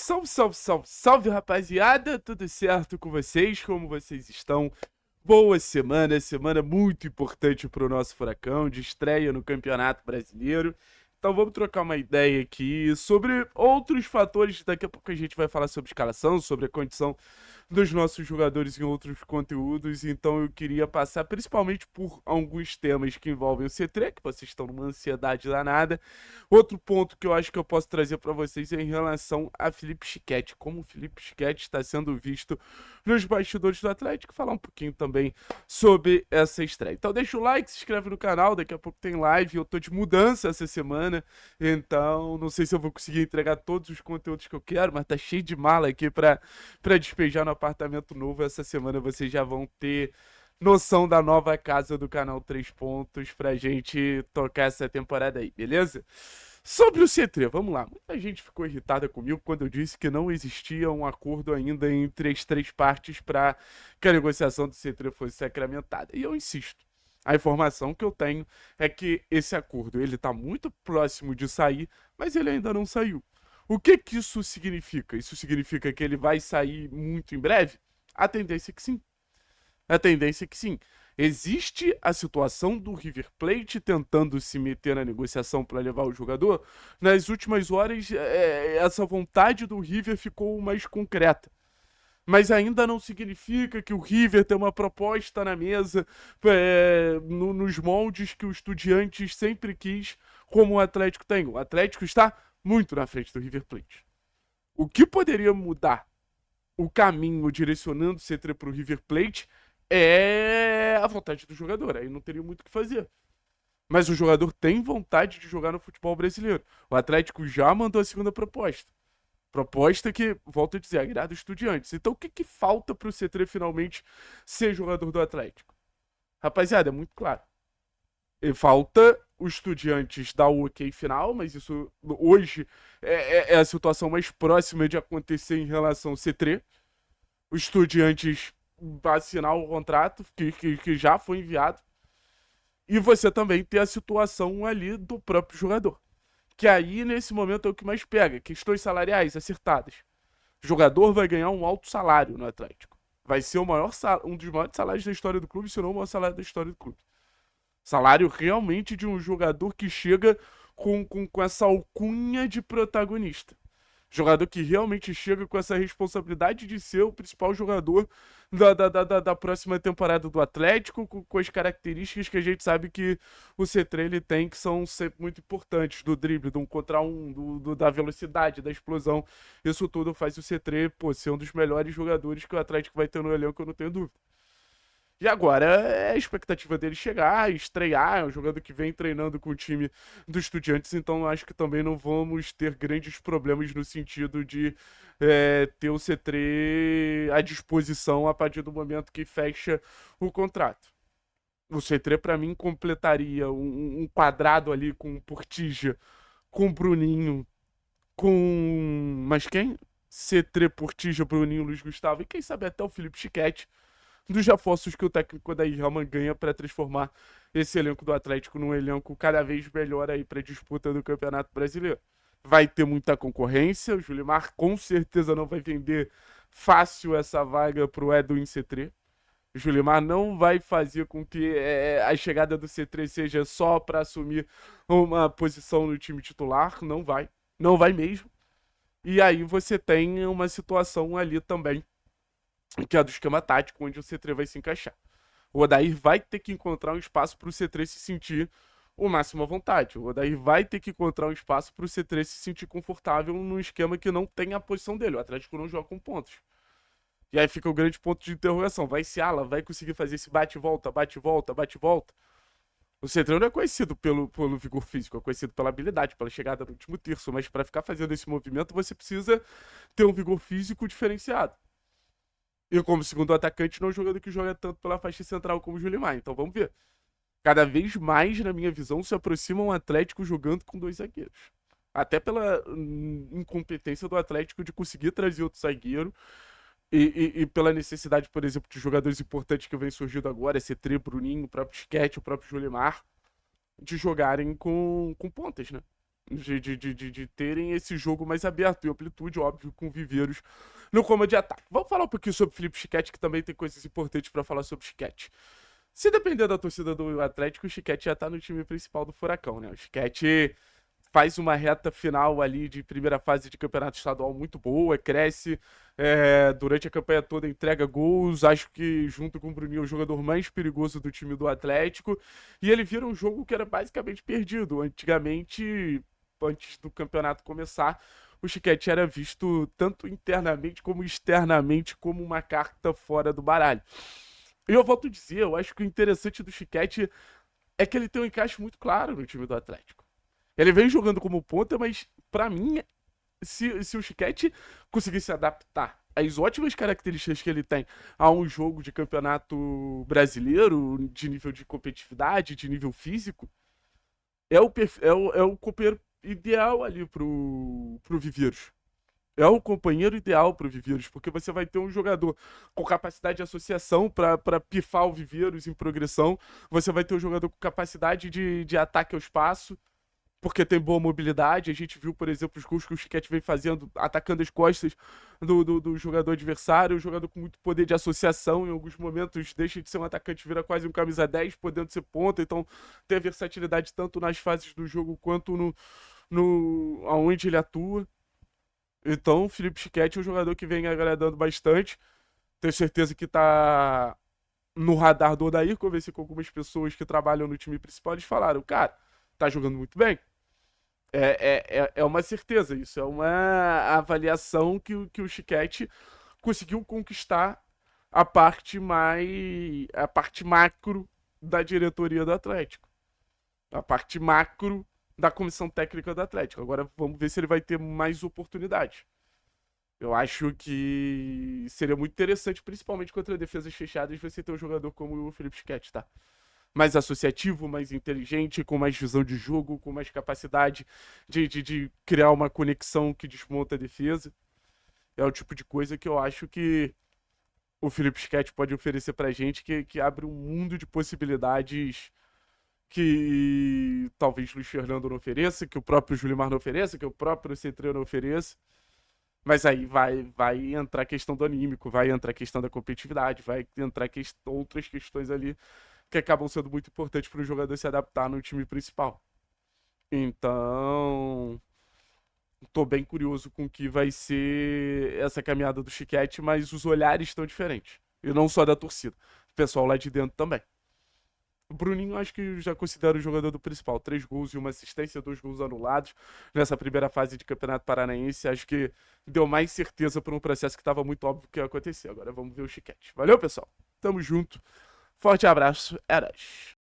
Salve, salve, salve, salve, rapaziada! Tudo certo com vocês? Como vocês estão? Boa semana muito importante para o nosso Furacão, de estreia no Campeonato Brasileiro. Então vamos trocar uma ideia aqui sobre outros fatores. Daqui a pouco a gente vai falar sobre escalação, sobre a condição dos nossos jogadores em outros conteúdos. Então eu queria passar principalmente por alguns temas que envolvem o C3, que vocês estão numa ansiedade danada. Outro ponto que eu acho que eu posso trazer para vocês é em relação a Felipe Schiquetti, como o Felipe Schiquetti está sendo visto nos bastidores do Atlético, falar um pouquinho também sobre essa estreia. Então deixa o like, se inscreve no canal, daqui a pouco tem live, eu tô de mudança essa semana, então não sei se eu vou conseguir entregar todos os conteúdos que eu quero, mas tá cheio de mala aqui para despejar no apartamento novo. Essa semana vocês já vão ter noção da nova casa do canal 3 Pontos pra gente tocar essa temporada aí, beleza? Sobre o C3, vamos lá. Muita gente ficou irritada comigo quando eu disse que não existia um acordo ainda entre as três partes para que a negociação do C3 fosse sacramentada. E eu insisto. A informação que eu tenho é que esse acordo ele está muito próximo de sair, mas ele ainda não saiu. O que que isso significa? Isso significa que ele vai sair muito em breve? A tendência é que sim. A tendência é que sim. Existe a situação do River Plate tentando se meter na negociação para levar o jogador. Nas últimas horas, essa vontade do River ficou mais concreta. Mas ainda não significa que o River tem uma proposta na mesa nos moldes que o Estudiantes sempre quis, como o Atlético tem. O Atlético está muito na frente do River Plate. O que poderia mudar o caminho direcionando o C3 para o River Plate é a vontade do jogador. Aí não teria muito o que fazer. Mas o jogador tem vontade de jogar no futebol brasileiro. O Atlético já mandou a segunda proposta. Proposta que, volto a dizer, agrada os Estudiantes. Então o que, que falta para o C3 finalmente ser jogador do Atlético? Rapaziada, é muito claro. E falta os Estudiantes dar o ok final, mas isso hoje é a situação mais próxima de acontecer em relação ao C3. Os Estudiantes assinar o contrato que já foi enviado. E você também tem a situação ali do próprio jogador. Que aí, nesse momento, é o que mais pega. Questões salariais acertadas. O jogador vai ganhar um alto salário no Atlético. Vai ser um dos maiores salários da história do clube, se não o maior salário da história do clube. Salário realmente de um jogador que chega com essa alcunha de protagonista. Jogador que realmente chega com essa responsabilidade de ser o principal jogador da próxima temporada do Atlético, com as características que a gente sabe que o C3 ele tem, que são sempre muito importantes, do drible, do 1 contra 1, da velocidade, da explosão. Isso tudo faz o C3, pô, ser um dos melhores jogadores que o Atlético vai ter no elenco, eu não tenho dúvida. E agora é a expectativa dele chegar, estrear, é um jogador que vem treinando com o time dos Estudiantes, então acho que também não vamos ter grandes problemas no sentido de ter o C3 à disposição a partir do momento que fecha o contrato. O C3, para mim, completaria um quadrado ali com o Portija, com o Bruninho, com. Mas quem? C3, Portija, Bruninho, Luiz Gustavo e quem sabe até o Felipe Schiquetti, dos reforços que o técnico da Helman ganha para transformar esse elenco do Atlético num elenco cada vez melhor aí para disputa do Campeonato Brasileiro. Vai ter muita concorrência, o Julimar com certeza não vai vender fácil essa vaga pro Edwin C3. O Julimar não vai fazer com que a chegada do C3 seja só para assumir uma posição no time titular, não vai, não vai mesmo. E aí você tem uma situação ali também que é a do esquema tático, onde o C3 vai se encaixar. O Odair vai ter que encontrar um espaço para o C3 se sentir o máximo à vontade. O Odair vai ter que encontrar um espaço para o C3 se sentir confortável num esquema que não tem a posição dele. O Atlético não joga com pontos. E aí fica o grande ponto de interrogação. Vai se ala, vai conseguir fazer esse bate-volta, bate-volta, bate-volta? O C3 não é conhecido pelo vigor físico, é conhecido pela habilidade, pela chegada no último terço, mas para ficar fazendo esse movimento você precisa ter um vigor físico diferenciado. E como segundo atacante, não é um jogador que joga tanto pela faixa central como o Julimar. Então vamos ver. Cada vez mais, na minha visão, se aproxima um Atlético jogando com dois zagueiros. Até pela incompetência do Atlético de conseguir trazer outro zagueiro. E pela necessidade, por exemplo, de jogadores importantes que vem surgindo agora, C3, Bruninho, o próprio Sketch, o próprio Julimar, de jogarem com pontas, né? de terem esse jogo mais aberto e amplitude, óbvio, com Viveiros no comando de ataque. Vamos falar um pouquinho sobre o Felipe Schiquetti, que também tem coisas importantes para falar sobre o Schiquetti. Se depender da torcida do Atlético, o Schiquetti já tá no time principal do Furacão, né? O Schiquetti faz uma reta final ali de primeira fase de campeonato estadual muito boa, cresce durante a campanha toda, entrega gols, acho que junto com o Bruninho é o jogador mais perigoso do time do Atlético, e ele vira um jogo que era basicamente perdido. Antigamente, antes do campeonato começar, o Schiquetti era visto tanto internamente como externamente como uma carta fora do baralho. E eu volto a dizer, eu acho que o interessante do Schiquetti é que ele tem um encaixe muito claro no time do Atlético. Ele vem jogando como ponta, mas pra mim, se o Schiquetti conseguir se adaptar às ótimas características que ele tem a um jogo de campeonato brasileiro, de nível de competitividade, de nível físico, é o companheiro ideal ali pro Viveiros. É o companheiro ideal pro Viveiros, porque você vai ter um jogador com capacidade de associação para pifar o Viveiros em progressão, você vai ter um jogador com capacidade de ataque ao espaço, porque tem boa mobilidade. A gente viu, por exemplo, os gols que o Schiquetti vem fazendo, atacando as costas do jogador adversário, um jogador com muito poder de associação, em alguns momentos deixa de ser um atacante, vira quase um camisa 10, podendo ser ponta, então tem a versatilidade tanto nas fases do jogo quanto aonde ele atua. Então, o Felipe Schiquetti é um jogador que vem agradando bastante. Tenho certeza que tá no radar do Odair. Conversei com algumas pessoas que trabalham no time principal. Eles falaram, cara, tá jogando muito bem. É uma certeza isso. É uma avaliação que o Schiquetti conseguiu conquistar a parte macro da diretoria do Atlético. A parte macro da comissão técnica do Atlético. Agora vamos ver se ele vai ter mais oportunidade. Eu acho que seria muito interessante, principalmente contra defesas fechadas, você ter um jogador como o Felipe Schiquetti, tá? Mais associativo, mais inteligente, com mais visão de jogo, com mais capacidade de criar uma conexão que desmonta a defesa. É o tipo de coisa que eu acho que o Felipe Schiquetti pode oferecer pra gente, que abre um mundo de possibilidades que talvez Luiz Fernando não ofereça, que o próprio Julimar não ofereça, que o próprio Centrão não ofereça. Mas aí vai entrar a questão do anímico, vai entrar a questão da competitividade, vai entrar outras questões ali que acabam sendo muito importantes para o jogador se adaptar no time principal. Então, tô bem curioso com o que vai ser essa caminhada do Schiquetti, mas os olhares estão diferentes. E não só da torcida, o pessoal lá de dentro também. O Bruninho, acho que já considero o jogador do principal. 3 gols e uma assistência, 2 gols anulados nessa primeira fase de Campeonato Paranaense. Acho que deu mais certeza para um processo que estava muito óbvio que ia acontecer. Agora vamos ver o Schiquetti. Valeu, pessoal. Tamo junto. Forte abraço. É nóis.